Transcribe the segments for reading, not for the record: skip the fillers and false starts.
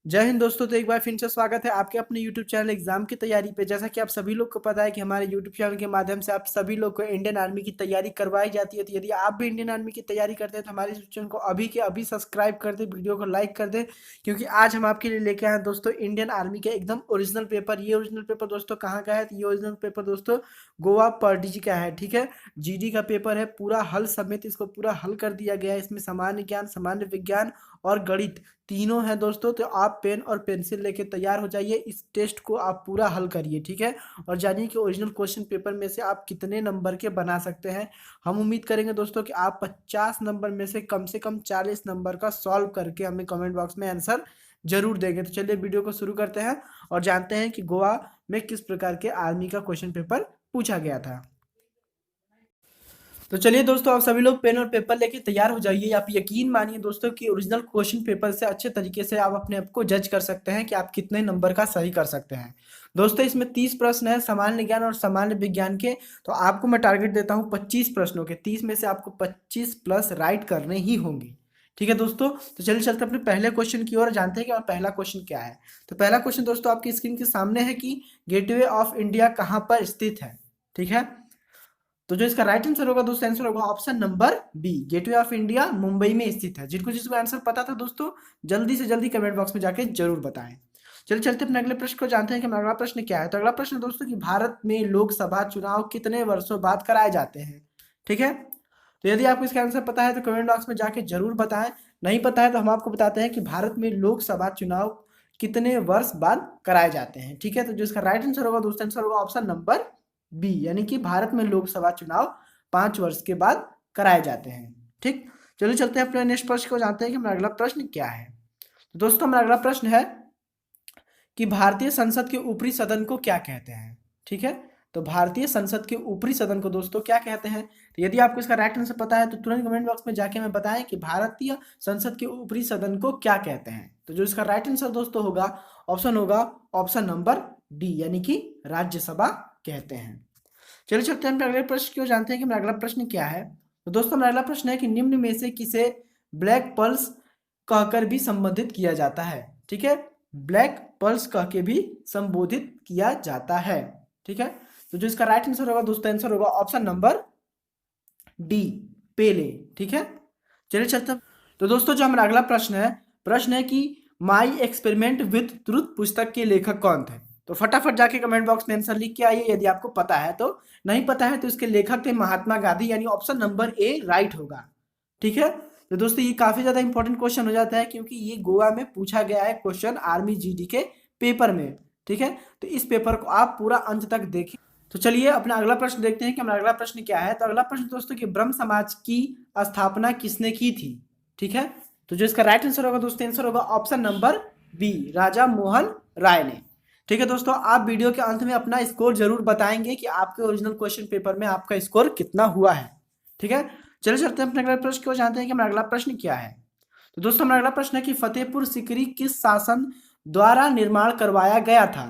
जय हिंद दोस्तों। तो एक बार फिर से स्वागत है आपके अपने YouTube चैनल एग्जाम की तैयारी पे। जैसा कि आप सभी लोग को पता है कि हमारे YouTube चैनल के माध्यम से आप सभी लोग को इंडियन आर्मी की तैयारी करवाई जाती है। तो यदि आप भी इंडियन आर्मी की तैयारी करते हैं तो हमारे YouTube चैनल को अभी के अभी सब्सक्राइब कर दें, वीडियो को लाइक कर दें, क्योंकि आज हम आपके लिए लेके आए हैं दोस्तों इंडियन आर्मी के एकदम ओरिजिनल पेपर। ये ओरिजिनल पेपर दोस्तों कहाँ का है? तो ये ओरिजिनल पेपर दोस्तों गोवा पीडी का है। ठीक है, जीडी का पेपर है, पूरा हल समेत इसको पूरा हल कर दिया गया है। इसमें सामान्य ज्ञान, सामान्य विज्ञान और गणित तीनों हैं दोस्तों। तो आप पेन और पेंसिल लेके तैयार हो जाइए, इस टेस्ट को आप पूरा हल करिए। ठीक है, और जानिए कि ओरिजिनल क्वेश्चन पेपर में से आप कितने नंबर के बना सकते हैं। हम उम्मीद करेंगे दोस्तों कि आप 50 नंबर में से कम 40 नंबर का सॉल्व करके हमें कमेंट बॉक्स में आंसर जरूर देंगे। तो चलिए वीडियो को शुरू करते हैं और जानते हैं कि गोवा में किस प्रकार के आर्मी का क्वेश्चन पेपर पूछा गया था। तो चलिए दोस्तों, आप सभी लोग पेन और पेपर लेके तैयार हो जाइए। आप यकीन मानिए दोस्तों कि ओरिजिनल क्वेश्चन पेपर से अच्छे तरीके से आप अपने आप को जज कर सकते हैं कि आप कितने नंबर का सही कर सकते हैं। दोस्तों इसमें 30 प्रश्न है सामान्य ज्ञान और सामान्य विज्ञान के। तो आपको मैं टारगेट देता हूँ 25 प्रश्नों के। 30 में से आपको 25 प्लस राइट करने ही होंगे। ठीक है दोस्तों, तो चलिए चलते अपने पहले क्वेश्चन की ओर, जानते हैं कि हमारा पहला क्वेश्चन क्या है। तो पहला क्वेश्चन दोस्तों आपकी स्क्रीन के सामने है कि गेटवे ऑफ इंडिया कहाँ पर स्थित है। ठीक है, तो जो इसका राइट आंसर होगा दोस्तों, आंसर होगा option number B, gateway of India Mumbai में स्थित है। जिसको आंसर पता था दोस्तों, जल्दी से जल्दी कमेंट बॉक्स में जाके जरूर बताएं। चलिए चलते अपने अगले प्रश्न को जानते हैं कि हमारा अगला प्रश्न क्या है। तो अगला प्रश्न दोस्तों कि भारत में लोकसभा चुनाव कितने वर्षों बाद कराए जाते हैं। ठीक है, तो यदि आपको इसका आंसर पता है तो कमेंट बॉक्स में जाके जरूर बताएं। नहीं पता है तो हम आपको बताते हैं कि भारत में लोकसभा चुनाव कितने वर्ष बाद कराए जाते हैं। ठीक है, तो जो इसका राइट आंसर होगा दोस्तों, आंसर होगा ऑप्शन नंबर बी, यानी कि भारत में लोकसभा चुनाव 5 वर्ष के बाद कराए जाते हैं। ठीक, चलिए चलते हैं अपने नेक्स्ट प्रश्न को, जानते हैं कि हमारा अगला प्रश्न क्या है। तो दोस्तों हमारा अगला प्रश्न है कि भारतीय संसद के ऊपरी सदन को क्या कहते हैं। ठीक है, तो भारतीय संसद के ऊपरी सदन को दोस्तों क्या कहते हैं। तो यदि आपको इसका राइट आंसर पता है तो तुरंत कमेंट बॉक्स में जाके हमें बताएं कि भारतीय संसद के ऊपरी सदन को क्या कहते हैं। तो जो इसका राइट आंसर दोस्तों होगा, होगा ऑप्शन नंबर डी, यानी कि राज्यसभा कहते हैं। चलिए चलते हैं अगले प्रश्न की ओर, जानते हैं कि हमारा अगला प्रश्न क्या है। तो दोस्तों हमारा अगला प्रश्न है कि निम्न में से किसे ब्लैक पल्स कहकर भी संबोधित किया जाता है। ठीक है, ब्लैक पल्स कह के भी संबोधित किया जाता है। ठीक है, तो जो इसका राइट आंसर होगा दोस्तों, आंसर होगा ऑप्शन नंबर डी, पेले। ठीक है, चलिए चलते हैं। तो दोस्तों जो हमारा अगला प्रश्न है कि माई एक्सपेरिमेंट विथ ट्रुथ पुस्तक के लेखक कौन थे। तो फटाफट जाके कमेंट बॉक्स में आंसर लिख के आइए यदि आपको पता है तो। नहीं पता है तो इसके लेखक थे महात्मा गांधी, यानी ऑप्शन नंबर ए राइट होगा। ठीक है, तो दोस्तों ये काफी ज्यादा इंपॉर्टेंट क्वेश्चन हो जाता है क्योंकि ये गोवा में पूछा गया है क्वेश्चन आर्मी जीडी के पेपर में। ठीक है, तो इस पेपर को आप पूरा अंत तक देखें। तो चलिए अपना अगला प्रश्न देखते हैं कि हमारा अगला प्रश्न क्या है। तो अगला प्रश्न दोस्तों कि ब्रह्म समाज की स्थापना किसने की थी। ठीक है, तो जो इसका राइट आंसर होगा दोस्तों, आंसर होगा option number B, Raja Mohan Roy ने। ठीक है दोस्तों, आप वीडियो के अंत में अपना स्कोर जरूर बताएंगे कि आपके ओरिजिनल क्वेश्चन पेपर में आपका स्कोर कितना हुआ है। ठीक है, चलिए चलते हैं अपने अगला प्रश्न को, जानते हैं कि हमारा अगला प्रश्न क्या है। तो दोस्तों हमारा अगला प्रश्न है कि फतेहपुर सीकरी किस शासन द्वारा निर्माण करवाया गया था।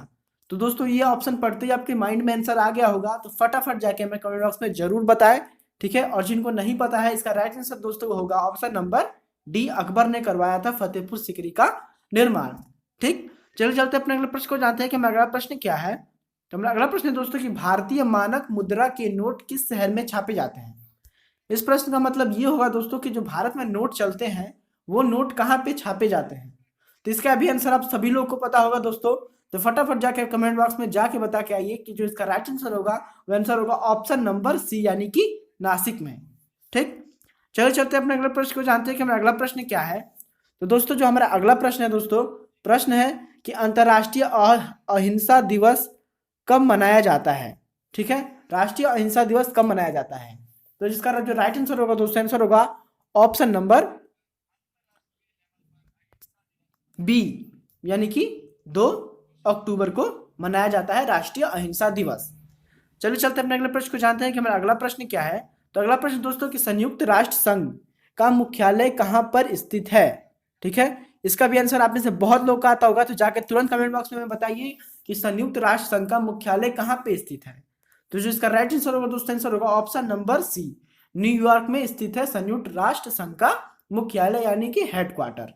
तो दोस्तों ये ऑप्शन पढ़ते ही आपके माइंड में आंसर आ गया होगा, तो फटाफट जाके हमें कमेंट बॉक्स में जरूर बताएं। ठीक है, और जिनको नहीं पता है इसका राइट आंसर दोस्तों होगा ऑप्शन नंबर डी, अकबर ने करवाया था फतेहपुर सीकरी का निर्माण। ठीक, चलिए चलते अपने अगले प्रश्न को, जानते हैं कि हमारा अगला प्रश्न क्या है। तो हमारा अगला प्रश्न है दोस्तों कि भारतीय मानक मुद्रा के नोट किस शहर में छापे जाते हैं। इस प्रश्न का मतलब ये होगा दोस्तों कि जो भारत में नोट चलते हैं वो नोट कहाँ पे छापे जाते हैं। तो इसका भी आंसर आप सभी लोग को पता होगा दोस्तों, तो फटाफट जाके कमेंट बॉक्स में जाके बता के आइए कि जो इसका राइट आंसर होगा वो आंसर होगा ऑप्शन नंबर सी, यानी कि नासिक में। ठीक, चलो चलते हैं अपने अगले प्रश्न को, जानते हैं कि हमारा अगला प्रश्न क्या है। तो दोस्तों जो हमारा अगला प्रश्न है दोस्तों, प्रश्न है कि अंतर्राष्ट्रीय अहिंसा दिवस कब मनाया जाता है। ठीक है, राष्ट्रीय अहिंसा दिवस कब मनाया जाता है। तो जिसका जो राइट आंसर होगा दोस्तों, आंसर होगा ऑप्शन नंबर बी, यानी कि 2 अक्टूबर को मनाया जाता है राष्ट्रीय अहिंसा दिवस। चलिए चलते हैं अपने अगले प्रश्न को, जानते हैं कि हमारा अगला प्रश्न क्या है। तो अगला प्रश्न दोस्तों कि संयुक्त राष्ट्र संघ का मुख्यालय कहां पर स्थित है। ठीक है, इसका भी आंसर आप में से बहुत लोग का आता होगा, तो जाकर तुरंत कमेंट बॉक्स में बताइए कि संयुक्त राष्ट्र संघ का मुख्यालय कहां पे स्थित है। तो जो इसका राइट आंसर होगा दोस्तों, आंसर होगा ऑप्शन नंबर सी, न्यूयॉर्क में स्थित है संयुक्त राष्ट्र संघ का मुख्यालय, यानी कि हेडक्वार्टर।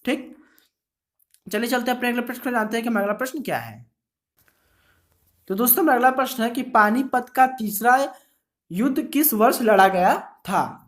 ठीक, चलिए चलते हैं अपने अगले प्रश्न को जानते हैं कि हमारा अगला प्रश्न क्या है। तो दोस्तों हमारा अगला प्रश्न है कि पानीपत का तीसरा युद्ध किस वर्ष लड़ा गया था।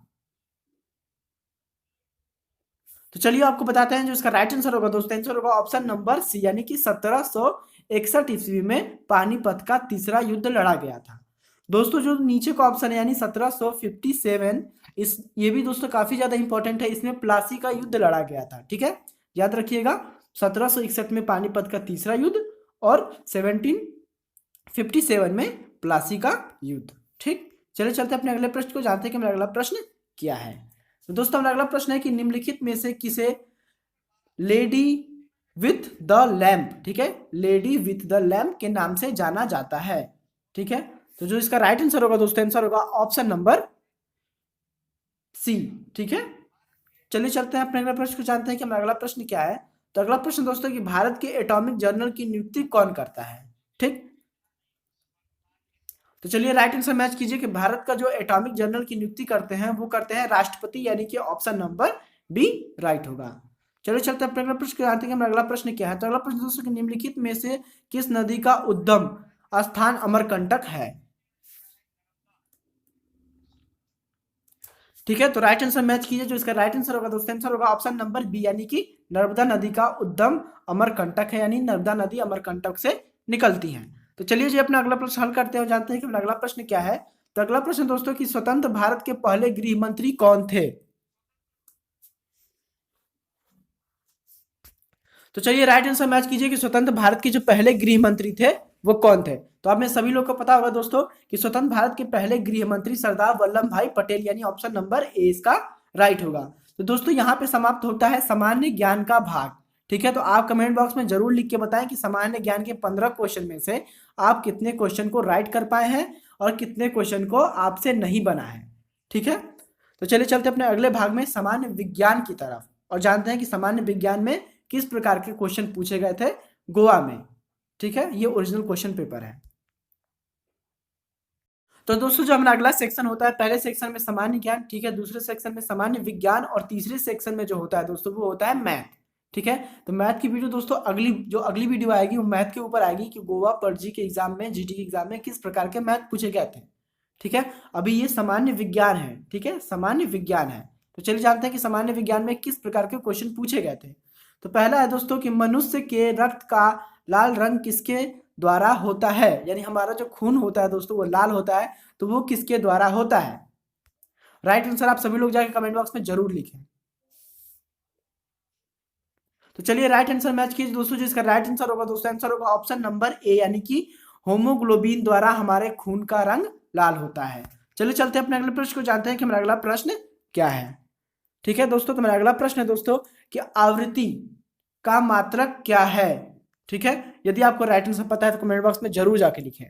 तो चलिए आपको बताते हैं जो इसका राइट आंसर होगा दोस्तों, आंसर होगा ऑप्शन नंबर सी, यानी कि 1761 ईस्वी में पानीपत का तीसरा युद्ध लड़ा गया था। दोस्तों जो नीचे का ऑप्शन है यानी 1757, इस ये भी दोस्तों काफी ज्यादा इंपॉर्टेंट है, इसमें प्लासी का युद्ध लड़ा गया था। ठीक है, याद रखिएगा 1761 में पानीपत का तीसरा युद्ध और 1757 में प्लासी का युद्ध। ठीक, चलिए चलते हैं अपने अगले प्रश्न को जानते हैं कि मेरा अगला प्रश्न क्या है। तो दोस्तों हमारा अगला प्रश्न है कि निम्नलिखित में से किसे लेडी विथ द लैम्प, ठीक है, लेडी विथ द लैम्प के नाम से जाना जाता है। ठीक है, तो जो इसका राइट आंसर होगा दोस्तों, आंसर होगा ऑप्शन नंबर सी। ठीक है, चलिए चलते हैं अपने अगला प्रश्न को जानते हैं कि हमारा अगला प्रश्न क्या है। तो अगला प्रश्न दोस्तों कि भारत के एटॉमिक जर्नल की नियुक्ति कौन करता है। ठीक, तो चलिए राइट आंसर मैच कीजिए कि भारत का जो एटॉमिक जर्नल की नियुक्ति करते हैं वो करते हैं राष्ट्रपति, यानी कि ऑप्शन नंबर बी राइट होगा। चलिए चलते हैं अपने अगला प्रश्न जानते हैं कि हमारा अगला प्रश्न क्या है। तो अगला प्रश्न दोस्तों कि निम्नलिखित में से किस नदी का उद्गम स्थान अमरकंटक है। ठीक है, तो राइट आंसर मैच कीजिए, जो इसका राइट आंसर होगा दोस्तों, आंसर होगा ऑप्शन नंबर बी, यानी कि नर्मदा नदी का उद्गम अमरकंटक है, यानी नर्मदा नदी अमरकंटक से निकलती है। तो चलिए जी अपना अगला प्रश्न हल करते हैं, जानते हैं कि अगला प्रश्न क्या है। तो अगला प्रश्न दोस्तों कि स्वतंत्र भारत के पहले गृह मंत्री कौन थे। तो चलिए राइट आंसर मैच कीजिए कि स्वतंत्र भारत के जो पहले गृह मंत्री थे वो कौन थे। तो आप में सभी लोग को पता होगा दोस्तों कि स्वतंत्र भारत के पहले गृह मंत्री सरदार वल्लभ भाई पटेल, यानी ऑप्शन नंबर ए इसका राइट होगा। तो दोस्तों यहाँ पे समाप्त होता है सामान्य ज्ञान का भाग। ठीक है, तो आप कमेंट बॉक्स में जरूर लिख के बताएं कि सामान्य ज्ञान के 15 क्वेश्चन में से आप कितने क्वेश्चन को राइट कर पाए हैं और कितने क्वेश्चन को आपसे नहीं बना है। ठीक है, तो चलिए चलते अपने अगले भाग में सामान्य विज्ञान की तरफ और जानते हैं कि सामान्य विज्ञान में किस प्रकार के क्वेश्चन पूछे गए थे गोवा में। ठीक है, ये ओरिजिनल क्वेश्चन पेपर है। तो दोस्तों जो हमारा अगला सेक्शन होता है, पहले सेक्शन में सामान्य ज्ञान, ठीक है, दूसरे सेक्शन में सामान्य विज्ञान और तीसरे सेक्शन में जो होता है दोस्तों वो होता है मैथ। ठीक है, तो मैथ की वीडियो दोस्तों अगली वीडियो आएगी वो मैथ के ऊपर आएगी कि गोवा पढ़जी के एग्जाम में, जीडी के एग्जाम में किस प्रकार के मैथ पूछे गए थे। ठीक है, अभी ये सामान्य विज्ञान है। ठीक है, सामान्य विज्ञान है। तो चलिए जानते हैं कि सामान्य विज्ञान में किस प्रकार के क्वेश्चन पूछे गए थे। तो पहला है दोस्तों कि मनुष्य के रक्त का लाल रंग किसके द्वारा होता है, यानी हमारा जो खून होता है दोस्तों वो लाल होता है, तो वो किसके द्वारा होता है। राइट आंसर आप सभी लोग जाके कमेंट बॉक्स में जरूर लिखें। तो चलिए राइट आंसर मैच कीजिए दोस्तों, जिसका राइट आंसर होगा दोस्तों, आंसर होगा ऑप्शन नंबर ए, यानी कि होमोग्लोबिन द्वारा हमारे खून का रंग लाल होता है। चलिए चलते हैं अपने अगले प्रश्न को जानते हैं कि हमारा अगला प्रश्न क्या है। ठीक है दोस्तों, तो मेरा अगला प्रश्न है दोस्तों कि आवृत्ति का मात्रक क्या है। ठीक है, यदि आपको राइट आंसर पता है तो कमेंट बॉक्स में जरूर जाके लिखें,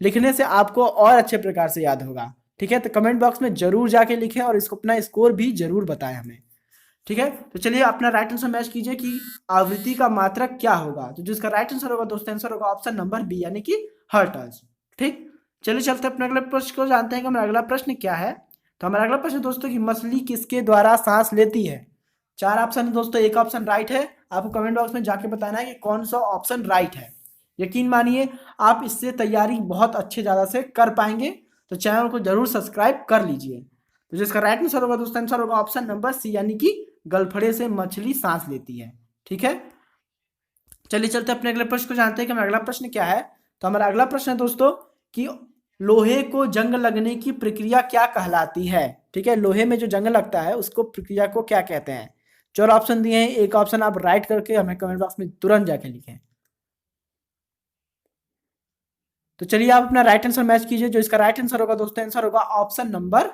लिखने से आपको और अच्छे प्रकार से याद होगा। ठीक है, तो कमेंट बॉक्स में जरूर जाके लिखें और इसको अपना स्कोर भी जरूर बताएं हमें। ठीक है, तो चलिए अपना राइट आंसर मैच कीजिए कि आवृत्ति का मात्रक क्या होगा। तो जिसका राइट आंसर होगा दोस्तों, आंसर होगा ऑप्शन नंबर बी, यानी कि हर्ट्ज। ठीक, चलिए चलते अपने अगले प्रश्न को जानते हैं कि हमारा अगला प्रश्न क्या है। तो हमारा अगला प्रश्न दोस्तों कि मछली किसके द्वारा सांस लेती है। चार ऑप्शन है दोस्तों, एक ऑप्शन राइट है, आपको कमेंट बॉक्स में जाके बताना है कि कौन सा ऑप्शन राइट है। यकीन मानिए आप इससे तैयारी बहुत अच्छे ज़्यादा से कर पाएंगे, तो चैनल को जरूर सब्सक्राइब कर लीजिए। तो जिसका राइट आंसर होगा दोस्तों, आंसर होगा ऑप्शन नंबर सी, यानी कि गलफड़े से मछली सांस लेती है। ठीक है, चलिए चलते अपने अगले प्रश्न को जानते हैं कि हमारा अगला प्रश्न क्या है। तो हमारा अगला प्रश्न है दोस्तों कि लोहे को जंग लगने की प्रक्रिया क्या कहलाती है। ठीक है, लोहे में जो जंग लगता है उसको प्रक्रिया को क्या कहते हैं। चार ऑप्शन दिए हैं, एक ऑप्शन आप राइट करके हमें कमेंट बॉक्स में तुरंत जाके लिखें। तो चलिए आप अपना राइट आंसर मैच कीजिए, जो इसका राइट आंसर होगा दोस्तों, आंसर होगा ऑप्शन नंबर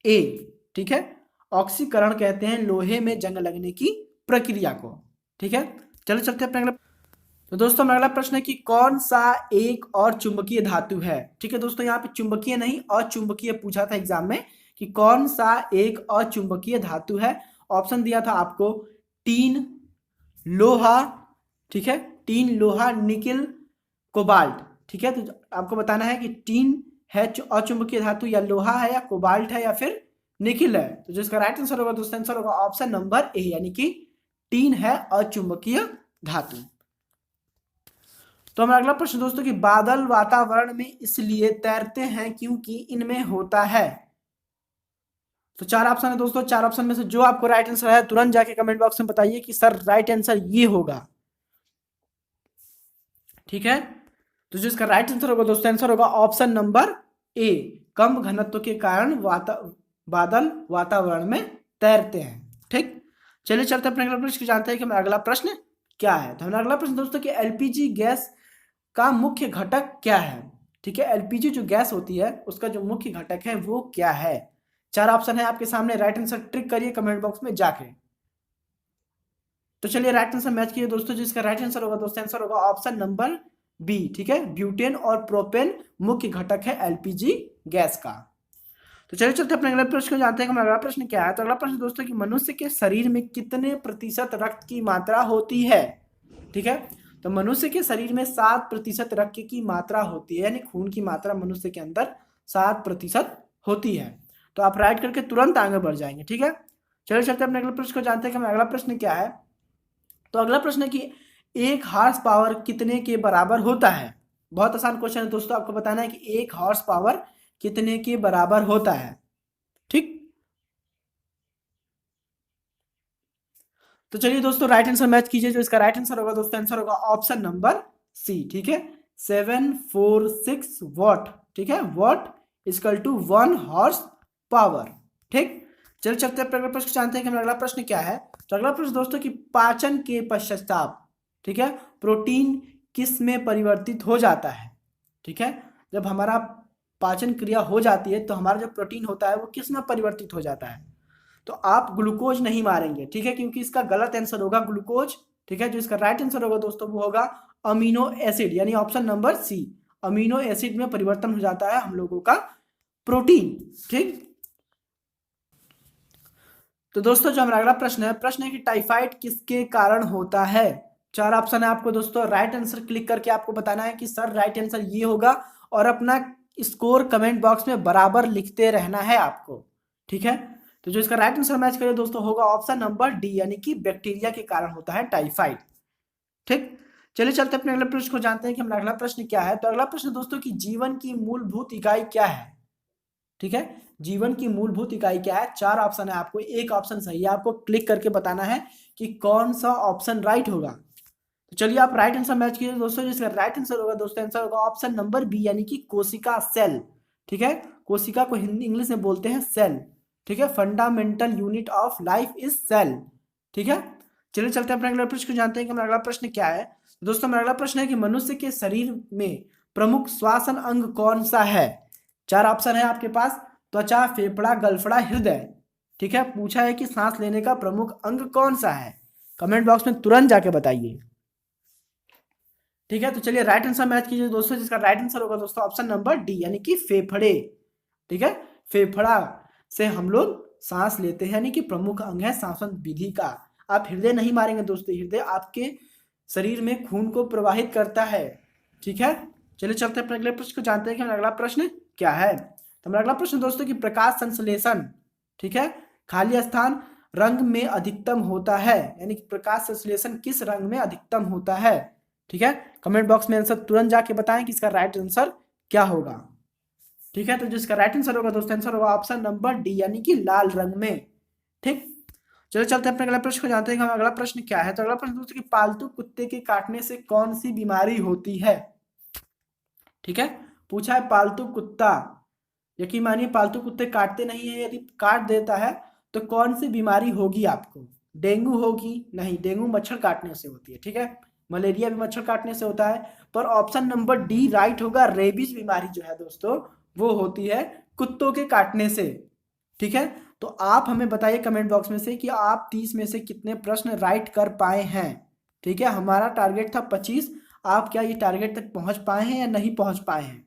ए। ठीक है, ऑक्सीकरण कहते हैं लोहे में जंग लगने की प्रक्रिया को। ठीक है, चलो चलते हैं अपने अगला। तो दोस्तों हमारा अगला प्रश्न है कि कौन सा एक और चुंबकीय धातु है। ठीक है दोस्तों, यहाँ पे चुंबकीय नहीं अचुंबकीय पूछा था एग्जाम में कि कौन सा एक अचुंबकीय धातु है। ऑप्शन दिया था आपको टीन, लोहा, ठीक है, टीन, लोहा, निकिल, कोबाल्ट। ठीक है, तो आपको बताना है कि टीन है अचुंबकीय धातु, या लोहा है, या कोबाल्ट है, या फिर निकिल है। तो जो इसका राइट आंसर होगा दोस्तों, आंसर होगा ऑप्शन नंबर ए, यानी कि टीन है अचुंबकीय धातु। तो हमारा अगला प्रश्न दोस्तों कि बादल वातावरण में इसलिए तैरते हैं क्योंकि इनमें होता है। तो चार ऑप्शन है दोस्तों, चार ऑप्शन में से जो आपको राइट आंसर है तुरंत जाके कमेंट बॉक्स में बताइए कि सर राइट आंसर ये होगा। ठीक है, तो जो इसका राइट आंसर होगा दोस्तों, आंसर होगा ऑप्शन नंबर ए, कम घनत्व के कारण बादल वातावरण में तैरते हैं। ठीक, चलिए चलते हैं अपने अगला प्रश्न जानते हैं कि हमारा अगला प्रश्न क्या है। तो हमारा अगला प्रश्न दोस्तों कि एलपीजी गैस का मुख्य घटक क्या है। ठीक है, एलपीजी जो गैस होती है उसका जो मुख्य घटक है वो क्या है। चार ऑप्शन है आपके सामने, राइट आंसर ट्रिक करिए कमेंट बॉक्स में जाके। तो चलिए राइट आंसर मैच कीजिए दोस्तों, जिसका राइट आंसर होगा दोस्तों, आंसर होगा ऑप्शन नंबर बी। ठीक है, ब्यूटेन और प्रोपेन मुख्य घटक है एलपीजी गैस का। तो चलिए चलते अपने अगले प्रश्न को जानते हैं कि अगला प्रश्न क्या है। तो अगला प्रश्न दोस्तों कि मनुष्य के शरीर में कितने प्रतिशत रक्त की मात्रा होती है। ठीक है, तो मनुष्य के शरीर में 7% रक्त की मात्रा होती है, यानी खून की मात्रा मनुष्य के अंदर 7% होती है। तो आप राइट करके तुरंत आगे बढ़ जाएंगे। ठीक है, चलिए चलते अपने अगले प्रश्न को जानते हैं कि अगला प्रश्न क्या है। तो अगला प्रश्न है कि 1 हॉर्स पावर कितने के बराबर होता है। बहुत आसान क्वेश्चन है दोस्तों, आपको बताना है कि 1 हॉर्स पावर कितने के बराबर होता है। ठीक, तो चलिए दोस्तों राइट आंसर मैच कीजिए। जो इसका राइट आंसर होगा दोस्तों, आंसर होगा ऑप्शन नंबर सी। ठीक है, 746 वॉट। ठीक है, watt equal to 1 horsepower. ठीक, चलिए चलते हैं अगला प्रश्न जानते हैं कि हमारा अगला प्रश्न क्या है। तो अगला प्रश्न दोस्तों कि पाचन के पश्चात, ठीक है, प्रोटीन किस में परिवर्तित हो जाता है। ठीक है, जब हमारा पाचन क्रिया हो जाती है तो हमारा जो प्रोटीन होता है वो किस में परिवर्तित हो जाता है। तो आप ग्लूकोज नहीं मारेंगे, ठीक है, क्योंकि इसका गलत आंसर होगा ग्लूकोज। ठीक है, जो इसका राइट आंसर होगा दोस्तों वो होगा अमीनो एसिड, यानी option number C, amino acid में परिवर्तन हो जाता है हम लोगों का प्रोटीन। ठीक, तो दोस्तों जो हमारा अगला प्रश्न है कि टाइफाइड किसके कारण होता है। चार ऑप्शन है आपको दोस्तों, राइट आंसर क्लिक करके आपको बताना है कि सर राइट आंसर ये होगा, और अपना स्कोर कमेंट बॉक्स में बराबर लिखते रहना है आपको। ठीक है, तो जो इसका राइट आंसर मैच करे दोस्तों होगा ऑप्शन नंबर डी, यानी कि बैक्टीरिया के कारण होता है टाइफाइड। ठीक, चलिए चलते अपने अगले प्रश्न को जानते हैं कि हमारा अगला प्रश्न क्या है। तो अगला प्रश्न दोस्तों कि जीवन की मूलभूत इकाई क्या है। ठीक है, जीवन की मूलभूत इकाई क्या है। चार ऑप्शन है आपको, एक ऑप्शन सही है, आपको क्लिक करके बताना है कि कौन सा ऑप्शन राइट होगा। तो चलिए आप राइट आंसर मैच कीजिए दोस्तों, जिसका राइट आंसर होगा दोस्तों, आंसर होगा ऑप्शन नंबर बी, यानी कि कोशिका सेल। ठीक है, कोशिका को हिंदी इंग्लिश में बोलते हैं सेल। ठीक है, fundamental unit of life is cell. ठीक है, चलिए चलते हैं अपने अगला प्रश्न को जानते हैं कि हमारा अगला प्रश्न क्या है। दोस्तों हमारा अगला प्रश्न है कि मनुष्य के शरीर में प्रमुख श्वसन अंग कौन सा है। चार ऑप्शन है आपके पास, त्वचा, फेफड़ा, गलफड़ा, हृदय। ठीक है, पूछा है कि सांस लेने का प्रमुख अंग कौन सा है। कमेंट बॉक्स में तुरंत जाके बताइए। ठीक है, तो चलिए राइट आंसर मैच कीजिए दोस्तों, जिसका राइट आंसर होगा दोस्तों ऑप्शन नंबर डी, यानी कि फेफड़े। ठीक है, फेफड़ा से हम लोग सांस लेते हैं, यानी कि प्रमुख अंग है श्वसन विधि का। आप हृदय नहीं मारेंगे दोस्तों, हृदय आपके शरीर में खून को प्रवाहित करता है। ठीक है, चलिए चलते हैं अपने अगले प्रश्न को जानते हैं कि अगला प्रश्न क्या है। तो हमारा अगला प्रश्न दोस्तों कि प्रकाश संश्लेषण, ठीक है, खाली स्थान रंग में अधिकतम होता है, यानी कि प्रकाश संश्लेषण किस रंग में अधिकतम होता है। ठीक है, कमेंट बॉक्स में आंसर तुरंत जाके बताएं कि इसका राइट आंसर क्या होगा। ठीक है, तो जिसका राइट आंसर होगा दोस्तों, आंसर होगा ऑप्शन नंबर डी, यानी कि लाल रंग में। ठीक, चलो चलते हैं अपने अगला प्रश्न को जानते हैं कि अगला प्रश्न क्या है। तो अगला प्रश्न दोस्तों कि पालतू कुत्ते के काटने से कौन सी बीमारी होती है। ठीक है, पूछा है पालतू कुत्ता, यकीन मानिए पालतू कुत्ते काटते नहीं है, यदि काट देता है तो कौन सी बीमारी होगी आपको। डेंगू होगी? नहीं, डेंगू मच्छर काटने से होती है। ठीक है, मलेरिया भी मच्छर काटने से होता है, पर ऑप्शन नंबर डी राइट होगा। रेबीज बीमारी जो है दोस्तों वो होती है कुत्तों के काटने से। ठीक है, तो आप हमें बताइए कमेंट बॉक्स में से कि आप 30 में से कितने प्रश्न राइट कर पाए हैं। ठीक है, हमारा टारगेट था 25, आप क्या ये टारगेट तक पहुंच पाए हैं या नहीं पहुंच पाए हैं।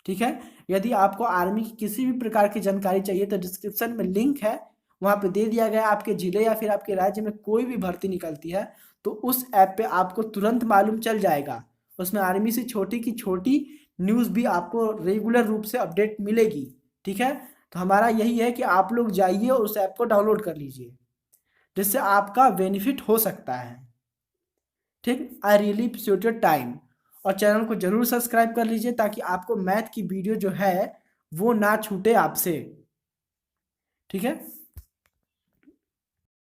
ठीक है, यदि आपको आर्मी की किसी भी प्रकार की जानकारी चाहिए तो डिस्क्रिप्शन में लिंक है, वहां पे दे दिया गया। आपके जिले या फिर आपके राज्य में कोई भी भर्ती निकलती है तो उस ऐप पे आपको तुरंत मालूम चल जाएगा। उसमें आर्मी से छोटी की छोटी न्यूज़ भी आपको रेगुलर रूप से अपडेट मिलेगी। ठीक है, तो हमारा यही है कि आप लोग जाइए और उस ऐप को डाउनलोड कर लीजिए। जिससे आपका बेनिफिट हो सकता है। ठीक, I really appreciate your time. और चैनल को जरूर सब्सक्राइब कर लीजिए ताकि आपको मैथ की वीडियो जो है वो ना छूटे आपसे। ठीक है।